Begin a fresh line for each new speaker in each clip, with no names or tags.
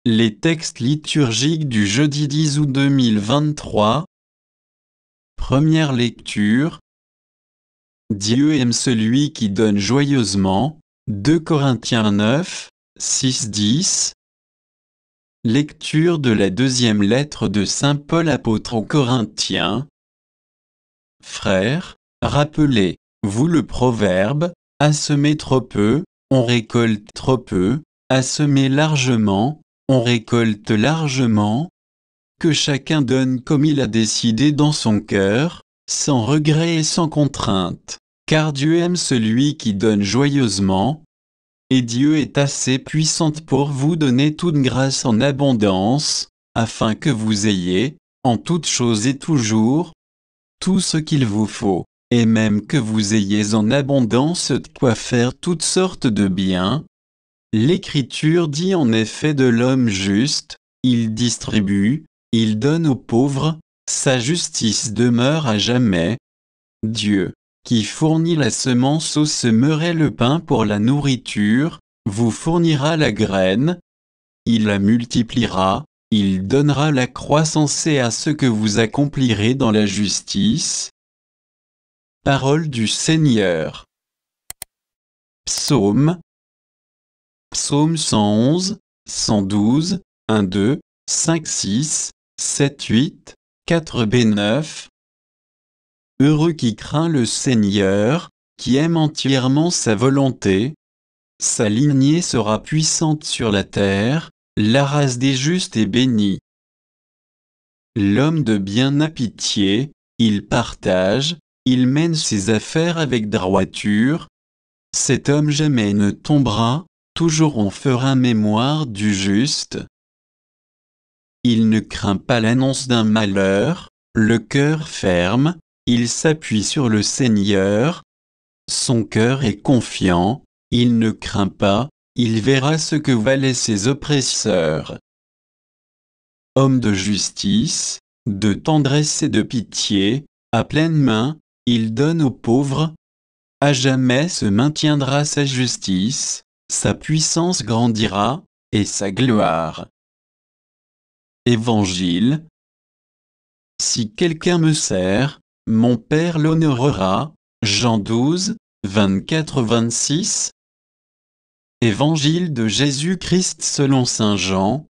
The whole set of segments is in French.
Les textes liturgiques du jeudi 10 août 2023. Première lecture. Dieu aime celui qui donne joyeusement. 2 Corinthiens 9, 6-10. Lecture de la deuxième lettre de saint Paul apôtre aux Corinthiens. Frères, rappelez-vous le proverbe, à semer trop peu, on récolte trop peu, à semer largement, on récolte largement. Que chacun donne comme il a décidé dans son cœur, sans regret et sans contrainte, car Dieu aime celui qui donne joyeusement. Et Dieu est assez puissant pour vous donner toute grâce en abondance, afin que vous ayez, en toutes choses et toujours, tout ce qu'il vous faut, et même que vous ayez en abondance de quoi faire toutes sortes de biens. L'Écriture dit en effet de l'homme juste, il distribue, il donne aux pauvres, sa justice demeure à jamais. Dieu, qui fournit la semence au semeur et le pain pour la nourriture, vous fournira la graine. Il la multipliera, il donnera la croissance et à ce que vous accomplirez dans la justice. Parole du Seigneur. Psaume 111, 112, 1, 2, 5, 6, 7, 8, 4 B 9. Heureux qui craint le Seigneur, qui aime entièrement sa volonté. Sa lignée sera puissante sur la terre, la race des justes est bénie. L'homme de bien a pitié, il partage, il mène ses affaires avec droiture. Cet homme jamais ne tombera, toujours on fera mémoire du juste. Il ne craint pas l'annonce d'un malheur, le cœur ferme, il s'appuie sur le Seigneur. Son cœur est confiant, il ne craint pas, il verra ce que valaient ses oppresseurs. Homme de justice, de tendresse et de pitié, à pleine main, il donne aux pauvres. À jamais se maintiendra sa justice, sa puissance grandira, et sa gloire. Évangile. Si quelqu'un me sert, mon Père l'honorera. Jean 12, 24-26. Évangile de Jésus-Christ selon saint Jean.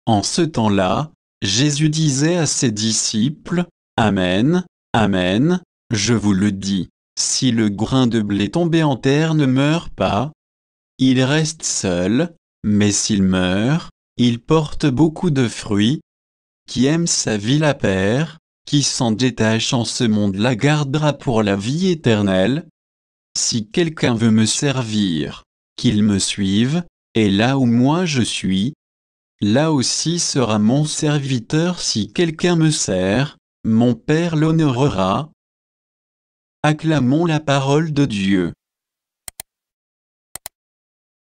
En ce temps-là, Jésus disait à ses disciples, « Amen, Amen, je vous le dis, si le grain de blé tombé en terre ne meurt pas, il reste seul, mais s'il meurt, il porte beaucoup de fruits. Qui aime sa vie la perd, qui s'en détache en ce monde la gardera pour la vie éternelle. Si quelqu'un veut me servir, qu'il me suive, et là où moi je suis, là aussi sera mon serviteur. Si quelqu'un me sert, mon Père l'honorera. » Acclamons la parole de Dieu.